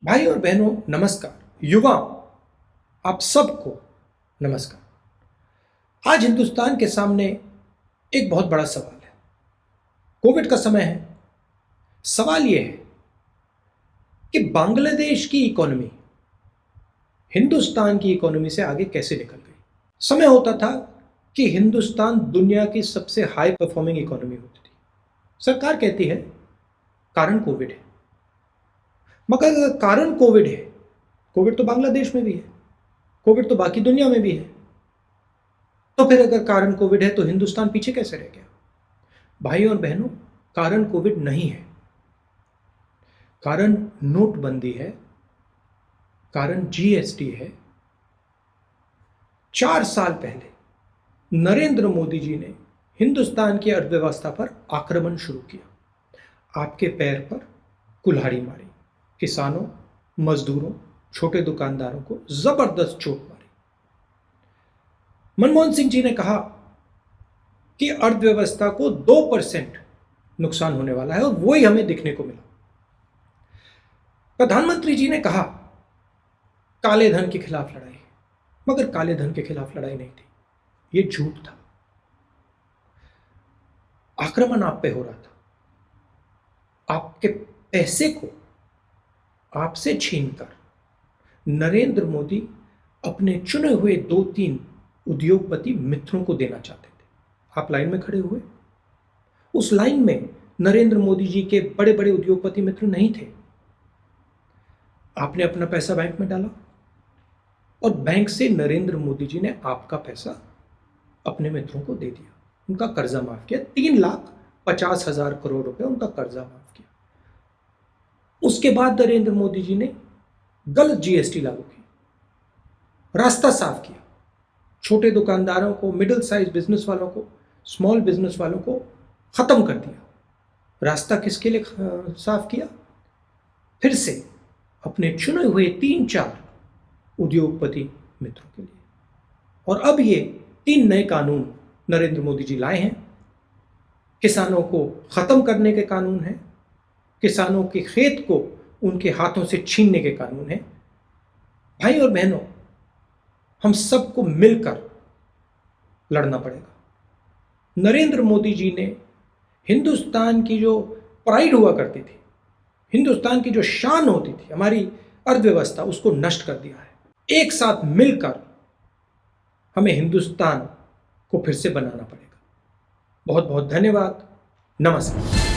भाई और बहनों नमस्कार, युवा आप सबको नमस्कार। आज हिंदुस्तान के सामने एक बहुत बड़ा सवाल है। कोविड का समय है। सवाल यह है कि बांग्लादेश की इकोनॉमी हिंदुस्तान की इकोनॉमी से आगे कैसे निकल गई। समय होता था कि हिंदुस्तान दुनिया की सबसे हाई परफॉर्मिंग इकोनॉमी होती थी। सरकार कहती है कारण कोविड है, मगर अगर कारण कोविड है, कोविड तो बांग्लादेश में भी है, कोविड तो बाकी दुनिया में भी है, तो फिर अगर कारण कोविड है तो हिंदुस्तान पीछे कैसे रह गया। भाई और बहनों, कारण कोविड नहीं है, कारण नोटबंदी है, कारण जीएसटी है। 4 साल पहले नरेंद्र मोदी जी ने हिंदुस्तान की अर्थव्यवस्था पर आक्रमण शुरू किया। आपके पैर पर कुल्हाड़ी मारी, किसानों, मजदूरों, छोटे दुकानदारों को जबरदस्त चोट मारी। मनमोहन सिंह जी ने कहा कि अर्थव्यवस्था को 2% नुकसान होने वाला है और वही हमें दिखने को मिला। प्रधानमंत्री जी ने कहा काले धन के खिलाफ लड़ाई, मगर काले धन के खिलाफ लड़ाई नहीं थी, यह झूठ था। आक्रमण आप पे हो रहा था। आपके पैसे को आपसे छीनकर नरेंद्र मोदी अपने चुने हुए 2-3 उद्योगपति मित्रों को देना चाहते थे। आप लाइन में खड़े हुए, उस लाइन में नरेंद्र मोदी जी के बड़े बड़े उद्योगपति मित्र नहीं थे। आपने अपना पैसा बैंक में डाला और बैंक से नरेंद्र मोदी जी ने आपका पैसा अपने मित्रों को दे दिया, उनका कर्जा माफ किया। 3,50,000 करोड़ रुपए उनका कर्जा माफ किया। उसके बाद नरेंद्र मोदी जी ने गलत जीएसटी लागू की, रास्ता साफ किया। छोटे दुकानदारों को, मिडिल साइज बिजनेस वालों को, स्मॉल बिजनेस वालों को खत्म कर दिया। रास्ता किसके लिए साफ किया? फिर से अपने चुने हुए 3-4 उद्योगपति मित्रों के लिए। और अब ये 3 नए कानून नरेंद्र मोदी जी लाए हैं। किसानों को खत्म करने के कानून हैं, किसानों के खेत को उनके हाथों से छीनने के कानून हैं। भाई और बहनों, हम सबको मिलकर लड़ना पड़ेगा। नरेंद्र मोदी जी ने हिंदुस्तान की जो प्राइड हुआ करती थी, हिंदुस्तान की जो शान होती थी, हमारी अर्थव्यवस्था, उसको नष्ट कर दिया है। एक साथ मिलकर हमें हिंदुस्तान को फिर से बनाना पड़ेगा। बहुत बहुत धन्यवाद। नमस्कार।